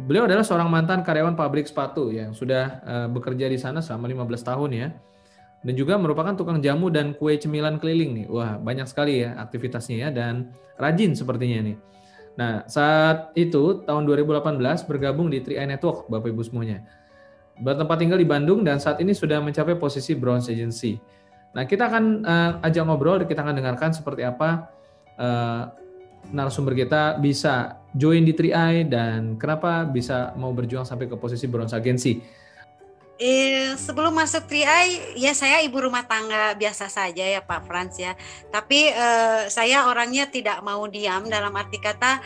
Beliau adalah seorang mantan karyawan pabrik sepatu yang sudah bekerja di sana selama 15 tahun ya. Dan juga merupakan tukang jamu dan kue cemilan keliling nih. Wah, banyak sekali ya aktivitasnya ya dan rajin sepertinya nih. Nah, saat itu tahun 2018 bergabung di 3i Network, Bapak Ibu semuanya. Bertempat tinggal di Bandung dan saat ini sudah mencapai posisi Bronze Agency. Nah, kita akan ajak ngobrol, kita akan dengarkan seperti apa narasumber kita bisa join di 3i dan kenapa bisa mau berjuang sampai ke posisi Bronze Agency. Sebelum masuk 3i, ya saya ibu rumah tangga biasa saja ya Pak Frans ya. Tapi saya orangnya tidak mau diam, dalam arti kata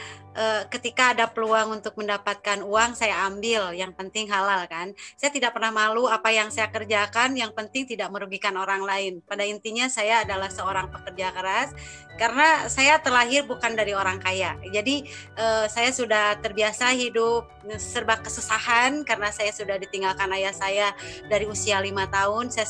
ketika ada peluang untuk mendapatkan uang saya ambil, yang penting halal kan. Saya tidak pernah malu apa yang saya kerjakan, yang penting tidak merugikan orang lain. Pada intinya saya adalah seorang pekerja keras karena saya terlahir bukan dari orang kaya. Jadi saya sudah terbiasa hidup serba kesusahan karena saya sudah ditinggalkan ayah saya dari usia 5 tahun. Saya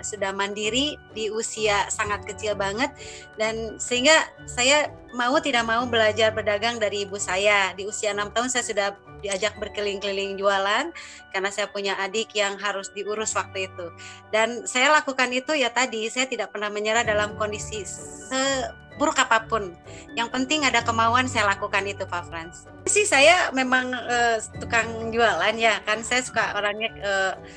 sudah mandiri di usia sangat kecil banget, dan sehingga saya mau tidak mau belajar berdagang dari ibu saya. Di usia 6 tahun saya sudah diajak berkeliling-keliling jualan karena saya punya adik yang harus diurus waktu itu. Dan saya lakukan itu ya tadi, saya tidak pernah menyerah dalam kondisi seburuk apapun. Yang penting ada kemauan, saya lakukan itu Pak Frans. Sih saya memang tukang jualan ya kan, saya suka orangnya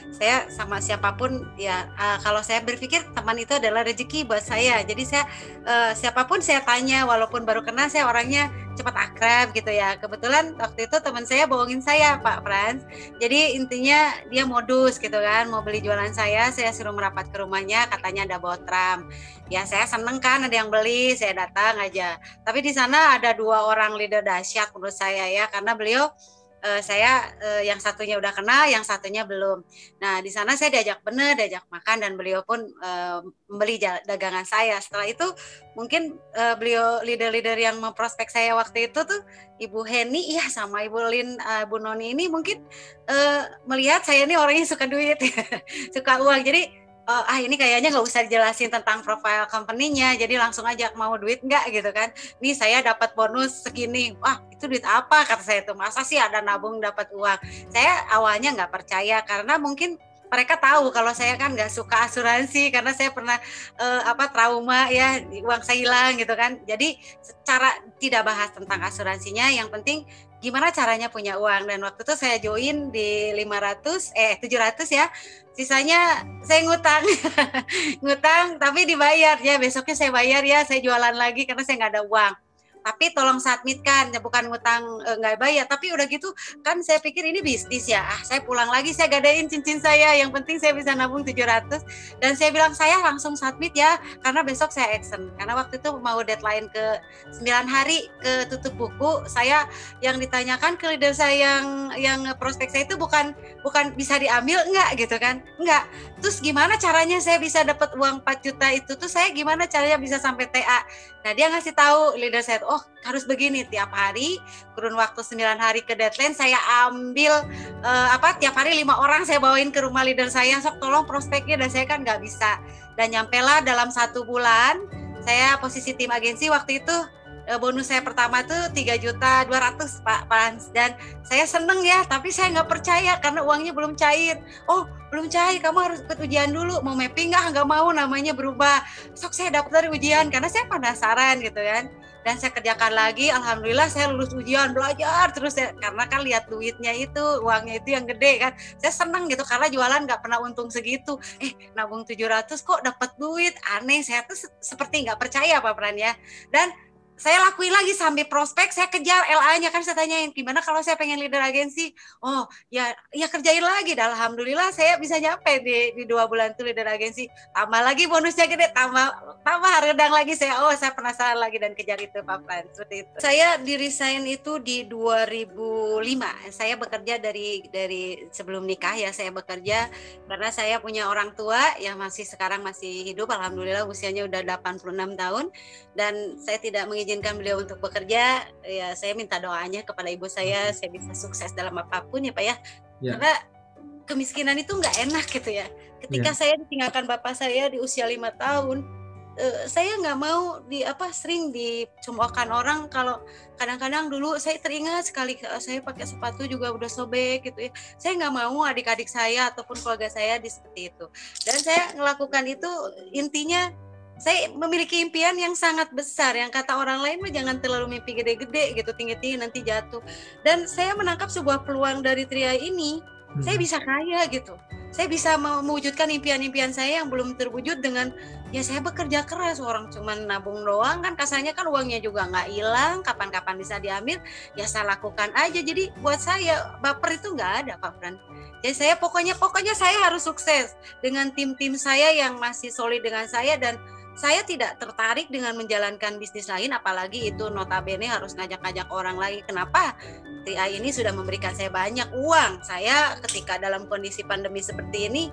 saya sama siapapun ya, kalau saya berpikir teman itu adalah rezeki buat saya. Jadi saya siapapun saya tanya, walaupun baru kenal, saya orangnya cepat akrab gitu ya. Kebetulan waktu itu teman saya bohongin saya Pak Frans. Jadi intinya dia modus gitu kan, mau beli jualan saya suruh merapat ke rumahnya, katanya ada botram. Ya saya seneng kan ada yang beli, saya datang aja. Tapi di sana ada 2 orang leader dahsyat menurut saya ya, karena beliau yang satunya udah kenal, yang satunya belum. Nah di sana saya diajak makan, dan beliau pun membeli dagangan saya. Setelah itu mungkin beliau leader-leader yang memprospek saya waktu itu tuh Ibu Heni ya sama Ibu Lin, Bu Noni ini mungkin melihat saya ini orangnya suka duit suka uang. Jadi ini kayaknya nggak usah dijelasin tentang profile company-nya, jadi langsung aja mau duit nggak gitu kan. Nih saya dapat bonus segini, wah itu duit apa, kata saya tuh, masa sih ada nabung dapat uang. Saya awalnya nggak percaya karena mungkin mereka tahu kalau saya kan nggak suka asuransi karena saya pernah trauma ya, uang saya hilang gitu kan. Jadi secara tidak bahas tentang asuransinya, yang penting gimana caranya punya uang. Dan waktu itu saya join di 700 ya, sisanya saya ngutang ngutang tapi dibayar ya, besoknya saya bayar ya, saya jualan lagi karena saya nggak ada uang. Tapi tolong submitkan, bukan ngutang nggak bayar. Tapi udah gitu kan saya pikir ini bisnis ya, saya pulang lagi, saya gadein cincin saya, yang penting saya bisa nabung 700. Dan saya bilang saya langsung submit ya, karena besok saya action. Karena waktu itu mau deadline ke 9 hari ke tutup buku. Saya yang ditanyakan ke leader saya yang prospek saya itu bukan bisa diambil enggak gitu kan, enggak. Terus gimana caranya saya bisa dapat uang 4 juta itu tuh, saya gimana caranya bisa sampai TA. Nah dia ngasih tahu leader saya, oh harus begini, tiap hari kurun waktu 9 hari ke deadline saya ambil tiap hari 5 orang saya bawain ke rumah leader saya, sok tolong prospeknya, dan saya kan nggak bisa. Dan nyampelah dalam 1 bulan saya posisi tim agensi. Waktu itu bonus saya pertama tuh 3.200.000 Pak Frans, dan saya seneng ya, tapi saya nggak percaya karena uangnya belum cair. Oh belum cair, kamu harus ikut ujian dulu, mau mapping nggak mau, namanya berubah. Sok saya dapat dari ujian karena saya penasaran gitu kan, dan saya kerjakan lagi, alhamdulillah saya lulus ujian, belajar terus ya, karena kan lihat duitnya itu, uangnya itu yang gede kan, saya seneng gitu karena jualan nggak pernah untung segitu. Nabung 700 kok dapat duit, aneh. Saya tuh seperti nggak percaya Pak Pran ya. Dan saya lakuin lagi sampai prospek, saya kejar LA-nya kan, saya tanyain gimana kalau saya pengen leader agensi. Oh ya kerjain lagi. Dan alhamdulillah saya bisa nyampe di 2 bulan itu leader agensi. Tambah lagi bonusnya gede, tambah redang lagi. Saya penasaran lagi dan kejar itu Pak Pran, seperti itu. Saya di-resign itu di 2005. Saya bekerja dari sebelum nikah ya, saya bekerja karena saya punya orang tua yang sekarang masih hidup, alhamdulillah usianya udah 86 tahun, dan saya tidak mengizinkan beliau untuk bekerja. Ya saya minta doanya kepada ibu saya bisa sukses dalam apapun ya Pak ya. Karena kemiskinan itu nggak enak gitu ya. Ketika saya ditinggalkan bapak saya di usia 5 tahun, saya nggak mau sering dicemoohkan orang. Kalau kadang-kadang dulu saya teringat sekali saya pakai sepatu juga udah sobek gitu ya. Saya nggak mau adik-adik saya ataupun keluarga saya seperti itu. Dan saya melakukan itu intinya saya memiliki impian yang sangat besar, yang kata orang lain mah jangan terlalu mimpi gede-gede gitu, tinggi-tinggi nanti jatuh. Dan saya menangkap sebuah peluang dari Triai ini, saya bisa kaya gitu. Saya bisa mewujudkan impian-impian saya yang belum terwujud dengan ya saya bekerja keras. Orang cuma nabung doang kan, kasarnya kan uangnya juga nggak hilang, kapan-kapan bisa diambil, ya saya lakukan aja. Jadi buat saya baper itu nggak ada, Pak Fran. Jadi saya pokoknya saya harus sukses dengan tim-tim saya yang masih solid dengan saya, dan saya tidak tertarik dengan menjalankan bisnis lain, apalagi itu notabene harus ngajak-ngajak orang lain. Kenapa? TI ini sudah memberikan saya banyak uang. Saya ketika dalam kondisi pandemi seperti ini,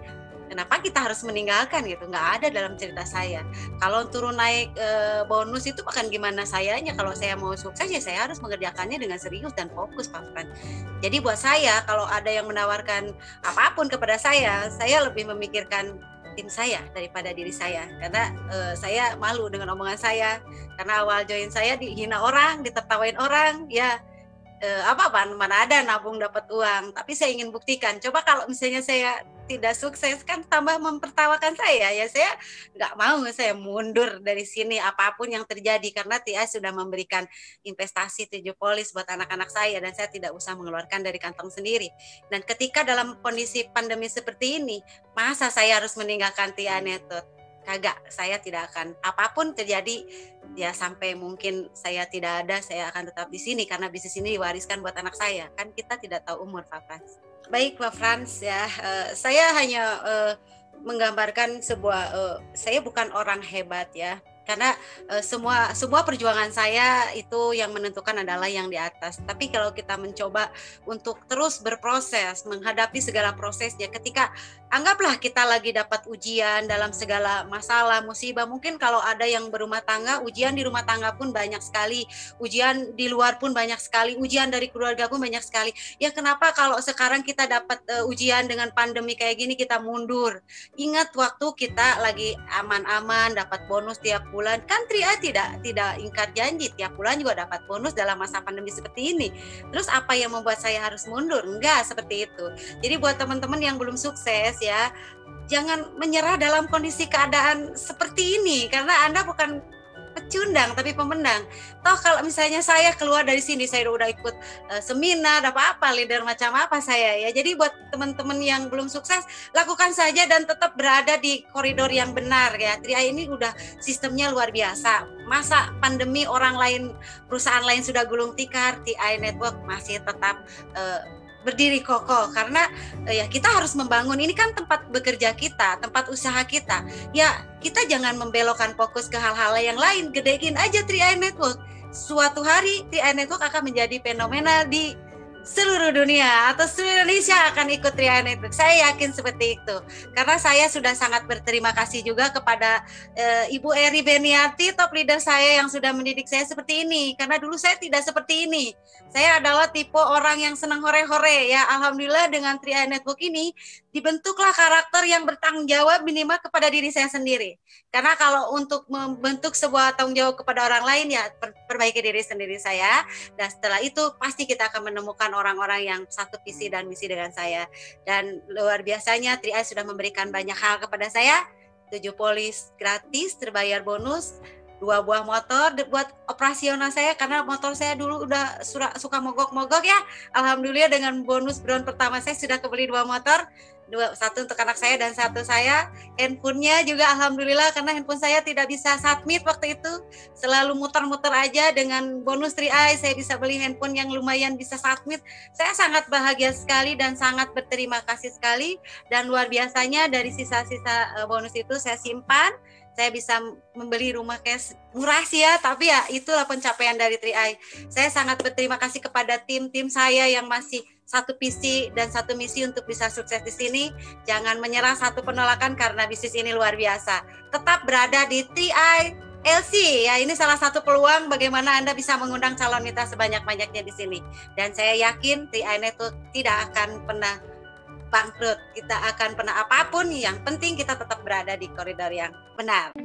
kenapa kita harus meninggalkan gitu? Nggak ada dalam cerita saya. Kalau turun naik bonus itu akan gimana sayanya? Kalau saya mau sukses ya saya harus mengerjakannya dengan serius dan fokus, Pak Fran. Jadi buat saya kalau ada yang menawarkan apapun kepada saya lebih memikirkan tim saya daripada diri saya, karena saya malu dengan omongan saya, karena awal join saya dihina orang, ditertawain orang, ya mana ada nabung dapat uang. Tapi saya ingin buktikan, coba kalau misalnya saya tidak sukses kan tambah mempertawakan saya, ya saya nggak mau, saya mundur dari sini apapun yang terjadi, karena TI sudah memberikan investasi 7 polis buat anak-anak saya dan saya tidak usah mengeluarkan dari kantong sendiri. Dan ketika dalam kondisi pandemi seperti ini, masa saya harus meninggalkan TI Network? Kagak, saya tidak akan, apapun terjadi ya sampai mungkin saya tidak ada, saya akan tetap di sini karena bisnis ini diwariskan buat anak saya. Kan kita tidak tahu umur, Pak Frans. Baik, Pak Frans ya, saya hanya menggambarkan sebuah, saya bukan orang hebat ya, karena semua perjuangan saya itu yang menentukan adalah yang di atas. Tapi kalau kita mencoba untuk terus berproses, menghadapi segala prosesnya, ketika anggaplah kita lagi dapat ujian dalam segala masalah, musibah, mungkin kalau ada yang berumah tangga, ujian di rumah tangga pun banyak sekali, ujian di luar pun banyak sekali, ujian dari keluarga pun banyak sekali. Ya kenapa kalau sekarang kita dapat ujian dengan pandemi kayak gini kita mundur? Ingat waktu kita lagi aman-aman dapat bonus tiap bulan, kan Tria tidak ingkar janji, tiap bulan juga dapat bonus dalam masa pandemi seperti ini. Terus apa yang membuat saya harus mundur? Enggak seperti itu. Jadi buat teman-teman yang belum sukses ya, jangan menyerah dalam kondisi keadaan seperti ini, karena Anda bukan pecundang tapi pemenang. Toh kalau misalnya saya keluar dari sini, saya udah ikut seminar apa leader macam apa saya ya. Jadi buat teman-teman yang belum sukses, lakukan saja dan tetap berada di koridor yang benar ya. Tria ini udah sistemnya luar biasa. Masa pandemi orang lain, perusahaan lain sudah gulung tikar, TI Network masih tetap berdiri kokoh, karena ya kita harus membangun, ini kan tempat bekerja kita, tempat usaha kita. Ya kita jangan membelokkan fokus ke hal-hal yang lain, gedein aja TI Network. Suatu hari TI Network akan menjadi fenomenal di seluruh dunia atau seluruh Indonesia akan ikut TI Network. Saya yakin seperti itu. Karena saya sudah sangat berterima kasih juga kepada Ibu Eri Beniati, top leader saya yang sudah mendidik saya seperti ini. Karena dulu saya tidak seperti ini. Saya adalah tipe orang yang senang hore-hore ya. Alhamdulillah dengan TI Network ini dibentuklah karakter yang bertanggung jawab minimal kepada diri saya sendiri. Karena kalau untuk membentuk sebuah tanggung jawab kepada orang lain ya perbaiki diri sendiri saya. Dan setelah itu pasti kita akan menemukan orang-orang yang satu visi dan misi dengan saya. Dan luar biasanya TI sudah memberikan banyak hal kepada saya. 7 polis gratis, terbayar bonus, 2 buah motor buat operasional saya, karena motor saya dulu udah suka mogok-mogok ya. Alhamdulillah dengan bonus drone pertama saya sudah kebeli 2 motor, 1 untuk anak saya dan 1 saya. Handphonenya juga alhamdulillah, karena handphone saya tidak bisa submit waktu itu, selalu muter-muter aja. Dengan bonus 3i saya bisa beli handphone yang lumayan bisa submit. Saya sangat bahagia sekali dan sangat berterima kasih sekali. Dan luar biasanya dari sisa-sisa bonus itu saya simpan. Saya bisa membeli rumah cash murah sih ya, tapi ya itulah pencapaian dari TI. Saya sangat berterima kasih kepada tim-tim saya yang masih satu visi dan satu misi untuk bisa sukses di sini. Jangan menyerah satu penolakan karena bisnis ini luar biasa. Tetap berada di TI LC ya, ini salah satu peluang bagaimana Anda bisa mengundang calon mitra sebanyak-banyaknya di sini. Dan saya yakin TI Network tidak akan pernah bangkrut, kita akan pernah apapun, yang penting kita tetap berada di koridor yang benar.